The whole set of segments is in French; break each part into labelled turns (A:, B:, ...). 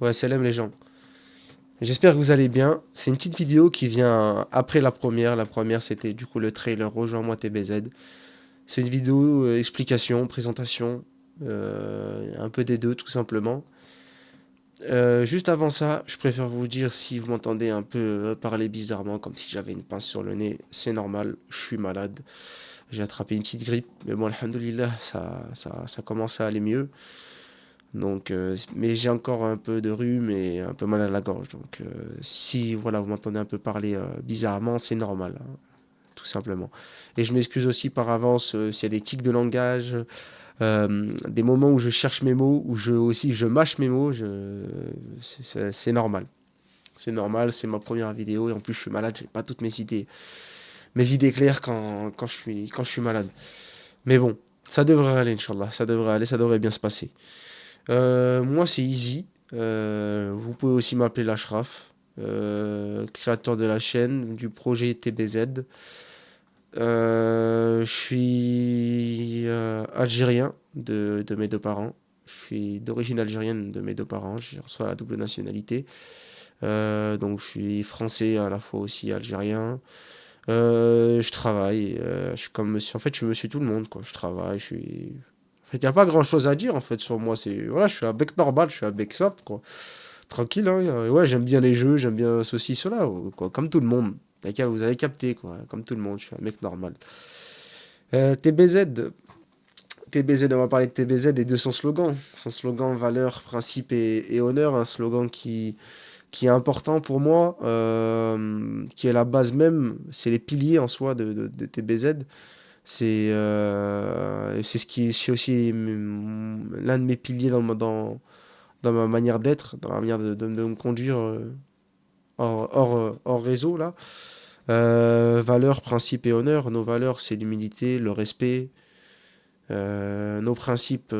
A: Ouais, salam les gens. J'espère que vous allez bien. C'est une petite vidéo qui vient après la première. La première, c'était du coup le trailer Rejoins-moi TBZ. C'est une vidéo explication, présentation, un peu des deux tout simplement. Juste avant ça, je préfère vous dire si vous m'entendez un peu parler bizarrement, comme si j'avais une pince sur le nez, c'est normal, je suis malade. J'ai attrapé une petite grippe, mais bon, alhamdoulilah, ça commence à aller mieux. Donc, mais j'ai encore un peu de rhume et un peu mal à la gorge. Donc, si voilà, vous m'entendez un peu parler bizarrement, c'est normal, hein, tout simplement. Et je m'excuse aussi par avance s'il y a des tics de langage, des moments où je cherche mes mots, où je mâche mes mots. C'est normal. C'est normal, c'est ma première vidéo et en plus je suis malade, j'ai pas toutes mes idées claires quand je suis malade. Mais bon, ça devrait aller, Inch'Allah, ça devrait aller, ça devrait bien se passer. Moi, c'est Easy. Vous pouvez aussi m'appeler l'Ashraf, créateur de la chaîne, du projet TBZ. Je suis algérien de mes deux parents. Je suis d'origine algérienne de mes deux parents. Je reçois la double nationalité. Donc, je suis français à la fois aussi algérien. Je travaille. Je suis comme monsieur. En fait, je suis monsieur tout le monde, quoi. Je travaille. Je suis. En fait, il n'y a pas grand chose à dire en fait sur moi. C'est voilà, je suis un bec normal, je suis un bec simple, quoi. Tranquille, hein. Ouais, j'aime bien les jeux, j'aime bien ceci, cela, quoi. Comme tout le monde. Vous avez capté, quoi. Comme tout le monde, je suis un mec normal. TBZ. TBZ, on va parler de TBZ et de son slogan. Son slogan valeur, principe et honneur. Un slogan qui est important pour moi, qui est la base même, c'est les piliers en soi de TBZ. C'est aussi l'un de mes piliers dans ma manière d'être, dans ma manière de me conduire hors réseau là. Valeurs, principes et honneurs. Nos valeurs, c'est l'humilité, le respect. Nos principes,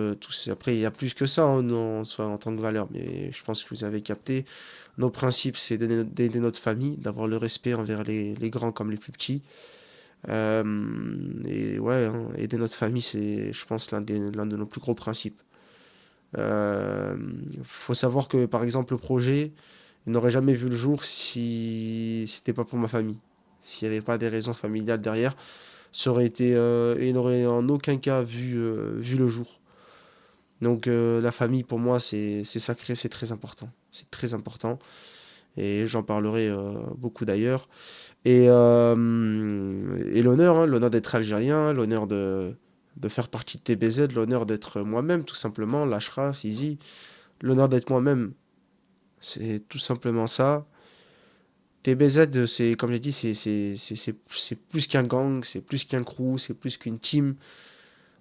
A: après il y a plus que ça hein, en tant que valeur, mais je pense que vous avez capté. Nos principes, c'est d'aider notre famille, d'avoir le respect envers les grands comme les plus petits. Et ouais, hein, aider notre famille, c'est, je pense, l'un de nos plus gros principes. Faut savoir que, par exemple, le projet il n'aurait jamais vu le jour si c'était pas pour ma famille. S'il n'y avait pas des raisons familiales derrière, ça aurait été, il n'aurait en aucun cas vu le jour. Donc la famille, pour moi, c'est sacré, c'est très important. C'est très important. Et j'en parlerai beaucoup d'ailleurs. Et l'honneur, hein, l'honneur d'être algérien, l'honneur de faire partie de TBZ, l'honneur d'être moi-même, tout simplement, l'Ashraf, Easy, l'honneur d'être moi-même. C'est tout simplement ça. TBZ, c'est, comme j'ai dit, c'est plus qu'un gang, c'est plus qu'un crew, c'est plus qu'une team.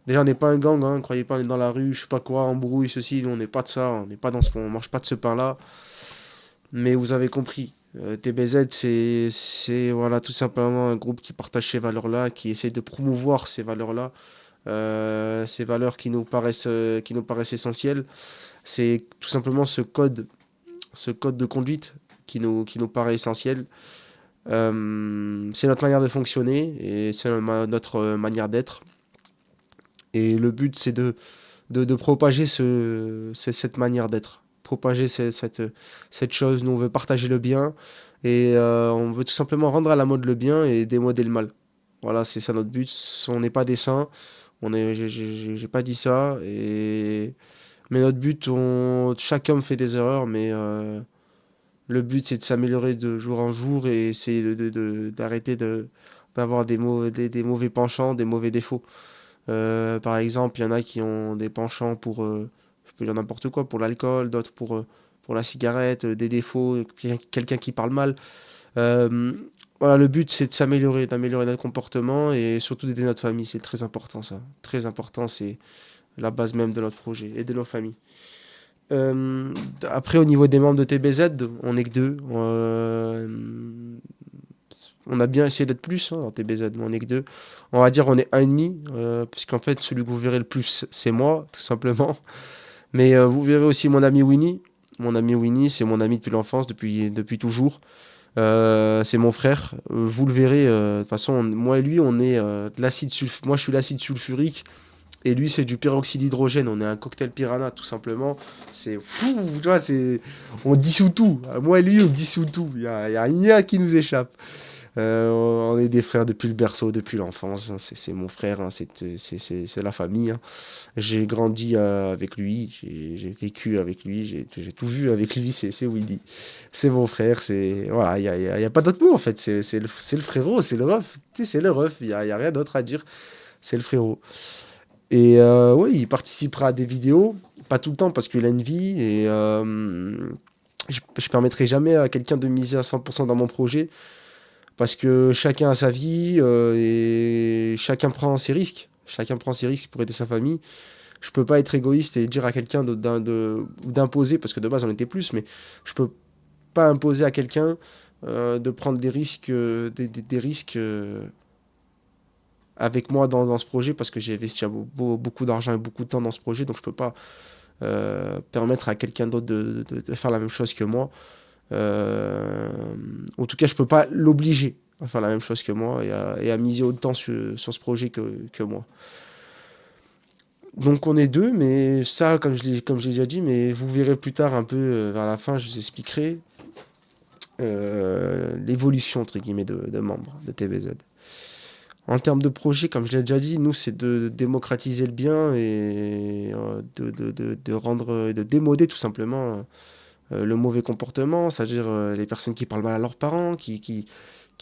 A: Déjà, on n'est pas un gang, hein, croyez pas, on est dans la rue, je sais pas quoi, embrouille, ceci, nous, on n'est pas de ça, on n'est pas dans ce, on mange pas de ce pain-là. Mais vous avez compris. TBZ, voilà, tout simplement un groupe qui partage ces valeurs-là, qui essaie de promouvoir ces valeurs-là, ces valeurs qui nous paraissent essentielles. C'est tout simplement ce code de conduite qui nous paraît essentiel. C'est notre manière de fonctionner et c'est notre manière d'être. Et le but, c'est de propager cette manière d'être. Propager cette chose. Nous, on veut partager le bien et on veut tout simplement rendre à la mode le bien et démoder le mal. Voilà, c'est ça notre but. On n'est pas des saints. J'ai pas dit ça. Mais notre but, chaque homme fait des erreurs, mais le but, c'est de s'améliorer de jour en jour et essayer d'arrêter d'avoir des mauvais penchants, des mauvais défauts. Par exemple, il y en a qui ont des penchants pour, je peux dire n'importe quoi, pour l'alcool, d'autres pour la cigarette, des défauts, quelqu'un qui parle mal. Euh, voilà, le but c'est de s'améliorer, d'améliorer notre comportement et surtout d'aider notre famille. C'est très important ça. Très important, c'est la base même de notre projet, aider nos familles. Après, au niveau des membres de TBZ, on est que deux. On a bien essayé d'être plus hein, en TBZ, mais on est que deux. On va dire on est un et demi, puisqu'en fait, celui que vous verrez le plus, c'est moi, tout simplement. Mais vous verrez aussi mon ami Winnie. Mon ami Winnie, c'est mon ami depuis l'enfance, depuis toujours. C'est mon frère. Vous le verrez. De toute façon, moi et lui, on est de l'acide sulfurique. Moi, je suis l'acide sulfurique. Et lui, c'est du peroxyde d'hydrogène. On est un cocktail piranha, tout simplement. C'est fou, tu vois, on dissout tout. Moi et lui, on dissout tout. Il y a rien qui nous échappe. On est des frères depuis le berceau, depuis l'enfance, hein. C'est mon frère, hein. C'est la famille, hein. J'ai grandi avec lui, j'ai vécu avec lui, j'ai tout vu avec lui. C'est Willy. C'est mon frère. Voilà, y a pas d'autre mot en fait. C'est le frérot, c'est le ref. Tu sais, c'est le ref. Y a rien d'autre à dire. C'est le frérot. Et oui, il participera à des vidéos, pas tout le temps parce qu'il a une vie et je permettrai jamais à quelqu'un de miser à 100% dans mon projet parce que chacun a sa vie et chacun prend ses risques. Chacun prend ses risques pour aider sa famille. Je peux pas être égoïste et dire à quelqu'un d'imposer, parce que de base on était plus, mais je peux pas imposer à quelqu'un de prendre des risques, des risques avec moi dans ce projet parce que j'ai investi beaucoup d'argent et beaucoup de temps dans ce projet, donc je peux pas permettre à quelqu'un d'autre de faire la même chose que moi. Euh, En tout cas, je peux pas l'obliger à faire la même chose que moi et à miser autant sur ce projet que moi. Donc on est deux, mais ça, comme je l'ai déjà dit, mais vous verrez plus tard un peu vers la fin, je vous expliquerai l'évolution entre guillemets de membres de TBZ. En termes de projet, comme je l'ai déjà dit, nous, c'est de démocratiser le bien et de rendre, de démoder tout simplement le mauvais comportement, c'est-à-dire les personnes qui parlent mal à leurs parents, qui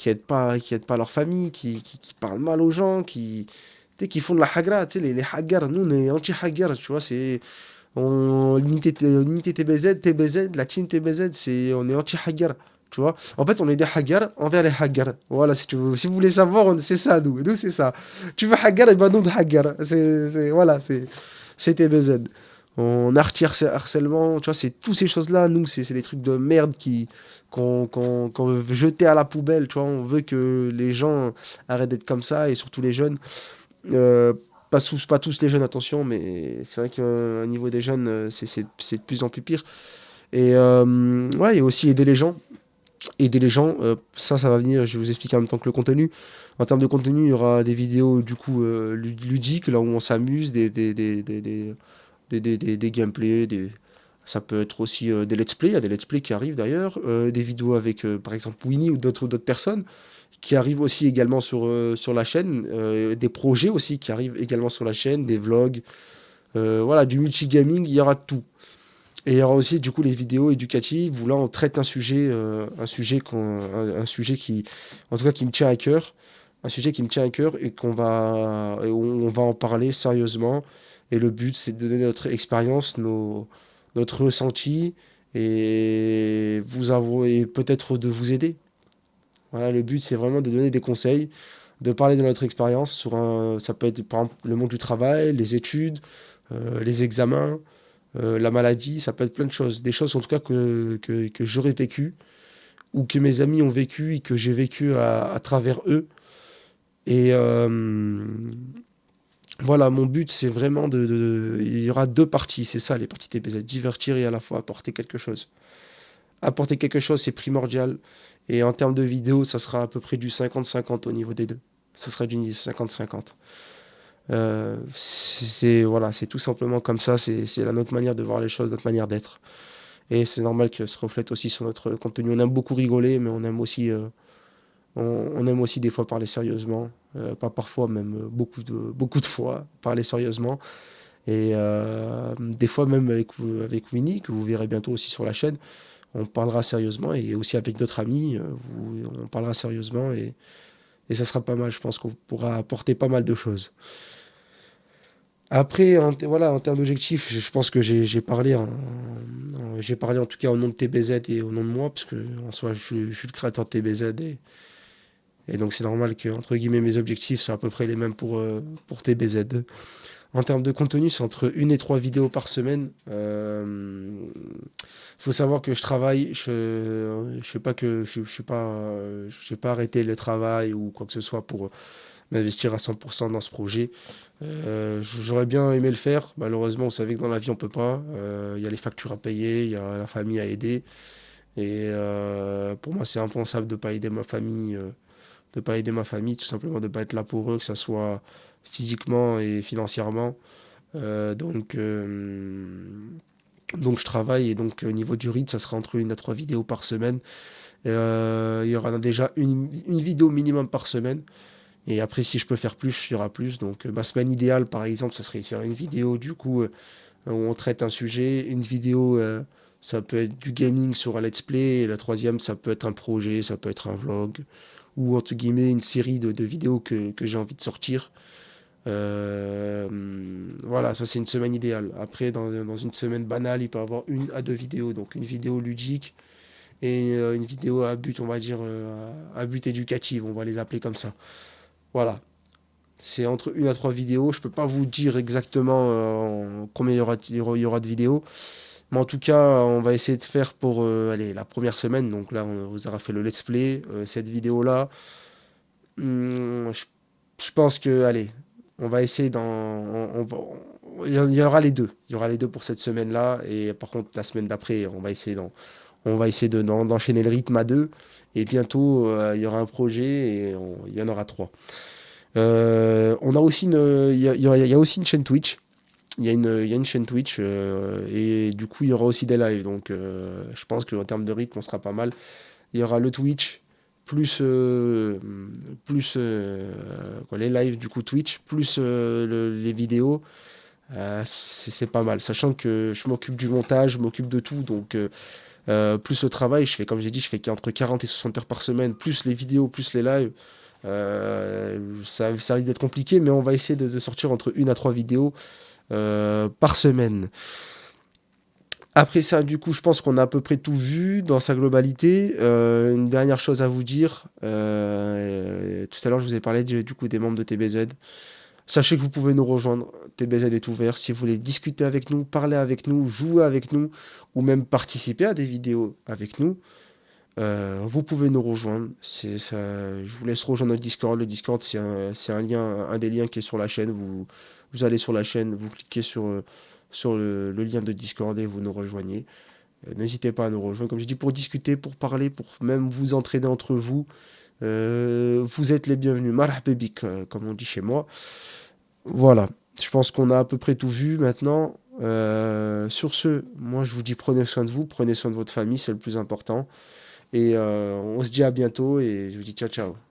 A: aident pas leur famille, qui parlent mal aux gens, tu sais, qui font de la hagra, tu sais, les haggars, nous, on est anti-haggars, tu vois, l'unité TBZ, la team TBZ, on est anti-haggars. Tu vois? En fait, on est des haggars envers les haggars. Voilà, si vous voulez savoir, c'est ça, nous. Nous, c'est ça. Tu veux haggars, et ben nous, de haggars. Voilà, c'est TBZ. On harcèlement, tu vois, c'est toutes ces choses-là, nous, c'est des trucs de merde qu'on veut jeter à la poubelle, tu vois. On veut que les gens arrêtent d'être comme ça, et surtout les jeunes. Euh, pas tous les jeunes, attention, mais c'est vrai qu'au niveau des jeunes, c'est de plus en plus pire. Et ouais, et aussi aider les gens. Aider les gens, ça va venir, je vais vous expliquer en même temps que le contenu. En termes de contenu, il y aura des vidéos du coup ludiques, là où on s'amuse, des gameplays, ça peut être aussi des let's play, il y a des let's play qui arrivent d'ailleurs, des vidéos avec par exemple Winnie ou d'autres personnes qui arrivent aussi également sur la chaîne, des projets aussi qui arrivent également sur la chaîne, des vlogs, voilà, du multigaming, il y aura tout. Et il y aura aussi du coup les vidéos éducatives où là on traite un sujet qui, en tout cas qui me tient à cœur, un sujet qui me tient à cœur et où on va en parler sérieusement. Et le but c'est de donner notre expérience, notre ressenti et peut-être de vous aider. Voilà, le but c'est vraiment de donner des conseils, de parler de notre expérience ça peut être par exemple le monde du travail, les études, les examens, la maladie, ça peut être plein de choses. Des choses en tout cas que j'aurais vécu ou que mes amis ont vécu et que j'ai vécu à travers eux. Et voilà, mon but c'est vraiment il y aura deux parties, c'est ça les parties TPZ, divertir et à la fois apporter quelque chose. Apporter quelque chose, c'est primordial. Et en termes de vidéo, ça sera à peu près du 50-50 au niveau des deux. Ça sera du 50-50. Voilà, c'est tout simplement comme ça. C'est notre manière de voir les choses, notre manière d'être. Et c'est normal que ça se reflète aussi sur notre contenu. On aime beaucoup rigoler, mais on aime aussi des fois parler sérieusement. Pas parfois, même beaucoup de fois, parler sérieusement. Et des fois même avec Winnie, que vous verrez bientôt aussi sur la chaîne, on parlera sérieusement. Et aussi avec d'autres amis, on parlera sérieusement. Et ça sera pas mal. Je pense qu'on pourra apporter pas mal de choses. Après, voilà, en termes d'objectifs, je pense que j'ai parlé en tout cas au nom de TBZ et au nom de moi, parce que en soi, je suis le créateur de TBZ et donc c'est normal que, entre guillemets, mes objectifs soient à peu près les mêmes pour TBZ. En termes de contenu, c'est entre une et trois vidéos par semaine. Faut savoir que je travaille, je sais pas que je suis pas, j'ai pas arrêté le travail ou quoi que ce soit pour m'investir à 100% dans ce projet. J'aurais bien aimé le faire. Malheureusement, vous savez que dans la vie, on peut pas. Il y a les factures à payer, il y a la famille à aider. Et pour moi, c'est impensable de ne pas aider ma famille de pas aider ma famille, tout simplement de pas être là pour eux, que ça soit physiquement et financièrement. Euh, donc, euh, donc je travaille et donc au niveau du rythme, ça sera entre une à trois vidéos par semaine. Il y aura déjà une vidéo minimum par semaine. Et après, si je peux faire plus, il y aura plus. Donc ma semaine idéale, par exemple, ça serait de faire une vidéo du coup où on traite un sujet. Une vidéo, ça peut être du gaming sur un let's play. Et la troisième, ça peut être un projet, ça peut être un vlog. Ou entre guillemets une série de vidéos que j'ai envie de sortir. Euh, voilà, ça c'est une semaine idéale. Après, dans une semaine banale, il peut y avoir une à deux vidéos. Donc une vidéo ludique et une vidéo à but, on va dire, à but éducatif, on va les appeler comme ça. Voilà, c'est entre une à trois vidéos. Je peux pas vous dire exactement combien il y aura de vidéos. Mais en tout cas, on va essayer de faire pour allez, la première semaine. Donc là, on vous aura fait le let's play. Cette vidéo-là, je pense que, allez, on va essayer il y aura les deux. Il y aura les deux pour cette semaine-là. Et par contre, la semaine d'après, on va essayer d'enchaîner le rythme à deux. Et bientôt, il y aura un projet et il y en aura trois. On a aussi il y a aussi une chaîne Twitch. Il y a une chaîne Twitch et du coup, il y aura aussi des lives. Donc, je pense qu'en termes de rythme, on sera pas mal. Il y aura le Twitch plus, les lives du coup Twitch plus les vidéos. C'est pas mal. Sachant que je m'occupe du montage, je m'occupe de tout. Donc, plus le travail, je fais, comme j'ai dit, je fais entre 40 et 60 heures par semaine, plus les vidéos, plus les lives. Ça risque d'être compliqué, mais on va essayer de sortir entre une à trois vidéos par semaine. Après ça, du coup, je pense qu'on a à peu près tout vu dans sa globalité. Une dernière chose à vous dire. Tout à l'heure, je vous ai parlé du coup des membres de TBZ. Sachez que vous pouvez nous rejoindre. TBZ est ouvert. Si vous voulez discuter avec nous, parler avec nous, jouer avec nous, ou même participer à des vidéos avec nous, vous pouvez nous rejoindre. Je vous laisse rejoindre notre Discord. Le Discord, c'est un lien, un des liens qui est sur la chaîne. Vous allez sur la chaîne, vous cliquez sur le lien de Discord et vous nous rejoignez. N'hésitez pas à nous rejoindre, comme je dis, pour discuter, pour parler, pour même vous entraider entre vous. Vous êtes les bienvenus. Marhaba bik, comme on dit chez moi. Voilà, je pense qu'on a à peu près tout vu maintenant. Sur ce, moi je vous dis prenez soin de vous, prenez soin de votre famille, c'est le plus important. Et on se dit à bientôt et je vous dis ciao ciao.